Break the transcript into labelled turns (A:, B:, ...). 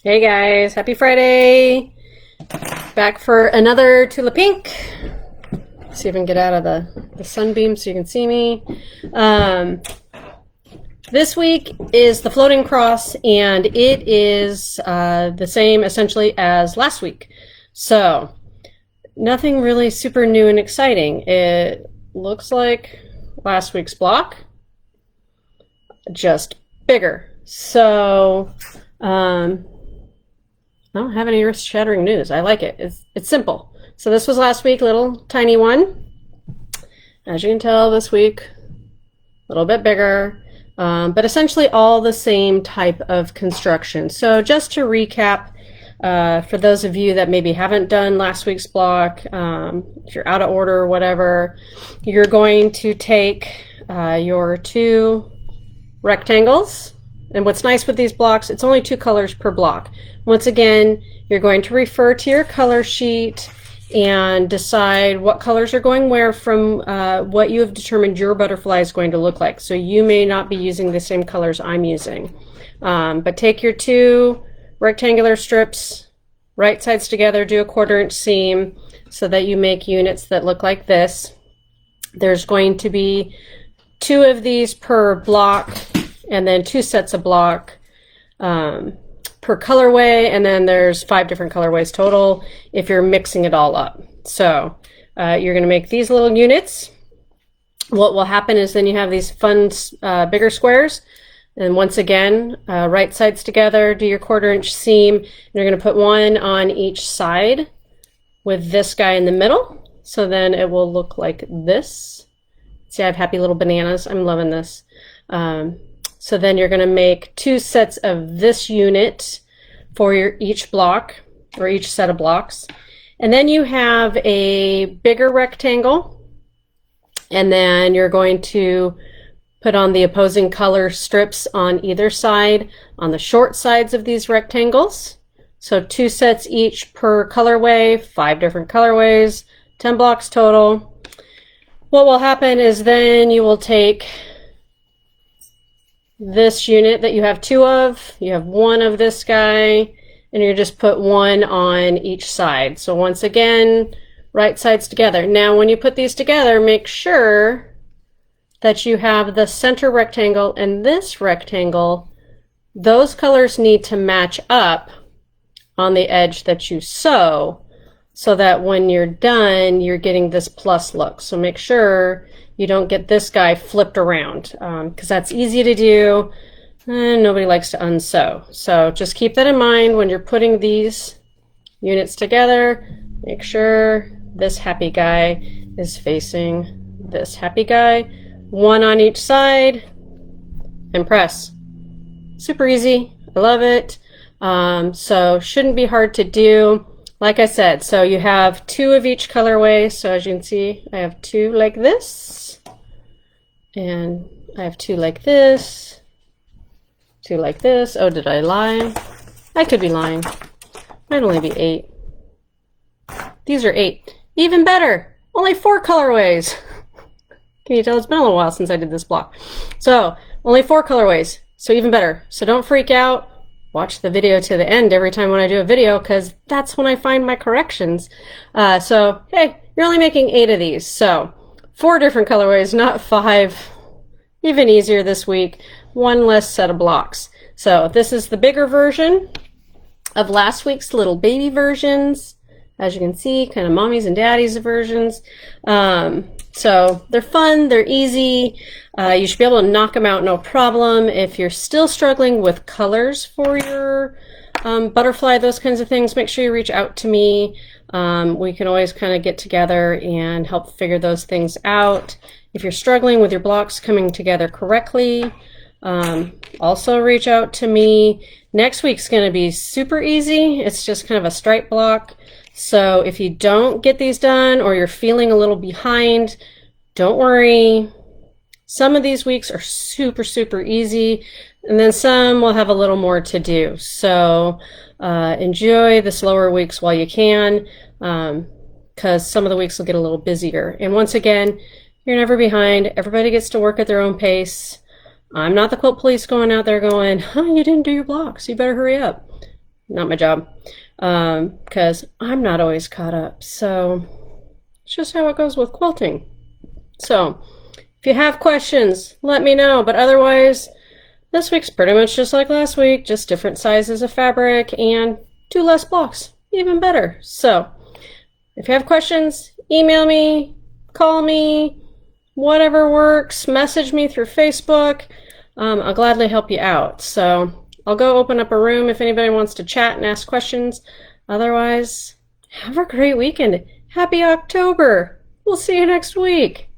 A: Hey guys, happy Friday! Back for another Tula Pink. See if I can get out of the sunbeam so you can see me. This week is the floating cross, and it is the same essentially as last week. So, nothing really super new and exciting. It looks like last week's block, just bigger. So, I don't have any earth-shattering news. I like it. It's simple. So this was last week, little tiny one. As you can tell, this week, a little bit bigger, but essentially all the same type of construction. So just to recap, for those of you that maybe haven't done last week's block, if you're out of order or whatever, you're going to take your two rectangles. And what's nice with these blocks, it's only 2 colors per block. Once again, you're going to refer to your color sheet and decide what colors are going where from what you have determined your butterfly is going to look like. So you may not be using the same colors I'm using. But take your 2 rectangular strips, right sides together, do a 1/4 inch seam so that you make units that look like this. There's going to be 2 of these per block, and then 2 sets of block per colorway, and then there's 5 different colorways total if you're mixing it all up. So you're going to make these little units. What will happen is then you have these fun bigger squares, and once again right sides together, do your 1/4 inch seam, and you're going to put 1 on each side with this guy in the middle, so then it will look like this. See, I have happy little bananas. I'm loving this. So then you're going to make 2 sets of this unit for each block, or each set of blocks. And then you have a bigger rectangle, and then you're going to put on the opposing color strips on either side on the short sides of these rectangles. So 2 sets each per colorway, 5 different colorways, 10 blocks total. What will happen is then you will take this unit that you have 2 of, you have 1 of this guy, and you just put 1 on each side. So once again, right sides together. Now when you put these together, make sure that you have the center rectangle and this rectangle. Those colors need to match up on the edge that you sew, so that when you're done, you're getting this plus look. So make sure you don't get this guy flipped around, because that's easy to do and nobody likes to unsew. So just keep that in mind when you're putting these units together. Make sure this happy guy is facing this happy guy. 1 on each side, and press. Super easy. I love it. So shouldn't be hard to do. Like I said, so you have 2 of each colorway. So as you can see, I have 2 like this, and I have 2 like this, 2 like this. Oh, did I lie? I could be lying. Might only be 8. These are 8. Even better, only 4 colorways. Can you tell it's been a little while since I did this block? So only 4 colorways, so even better. So don't freak out. Watch the video to the end every time when I do a video, because that's when I find my corrections. So, hey, you're only making 8 of these. So 4 different colorways, not 5. Even easier this week. 1 less set of blocks. So this is the bigger version of last week's little baby versions. As you can see, kind of mommies and daddies versions. So they're fun, they're easy. You should be able to knock them out no problem. If you're still struggling with colors for your butterfly, those kinds of things, make sure you reach out to me. We can always kind of get together and help figure those things out. If you're struggling with your blocks coming together correctly, also reach out to me. Next week's going to be super easy. It's just kind of a stripe block. So if you don't get these done, or you're feeling a little behind, don't worry. Some of these weeks are super, super easy, and then some will have a little more to do. So enjoy the slower weeks while you can, because some of the weeks will get a little busier. And once again, you're never behind. Everybody gets to work at their own pace. I'm not the quilt police going out there going, oh, you didn't do your blocks, you better hurry up. not my job, because I'm not always caught up. So it's just how it goes with quilting. So if you have questions, let me know. But otherwise, this week's pretty much just like last week, just different sizes of fabric and 2 less blocks. Even better. So if you have questions, email me, call me, whatever works, message me through Facebook. I'll gladly help you out. So I'll go open up a room if anybody wants to chat and ask questions. Otherwise, have a great weekend. Happy October. We'll see you next week.